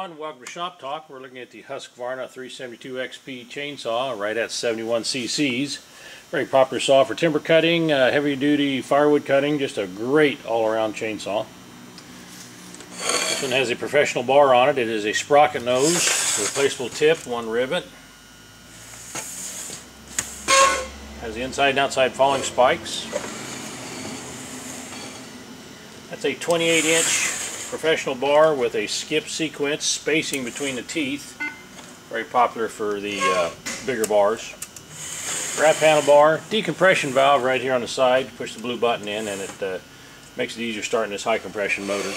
everyone, welcome to Shop Talk. We're looking at the Husqvarna 372 XP chainsaw, right at 71 cc's. Very popular saw for timber cutting, heavy duty firewood cutting, just a great all-around chainsaw. This one has a professional bar on it. It is a sprocket nose, replaceable tip, one rivet. Has the inside and outside falling spikes. That's a 28-inch professional bar with a skip sequence spacing between the teeth. Very popular for the bigger bars. Wrap panel bar, decompression valve right here on the side. Push the blue button in and it makes it easier starting this high compression motor.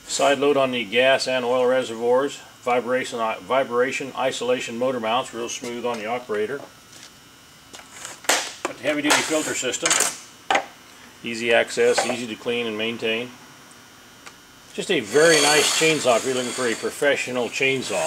Side load on the gas and oil reservoirs. Vibration isolation motor mounts, real smooth on the operator. Got the heavy duty filter system. Easy access, easy to clean and maintain. Just a very nice chainsaw if you're looking for a professional chainsaw.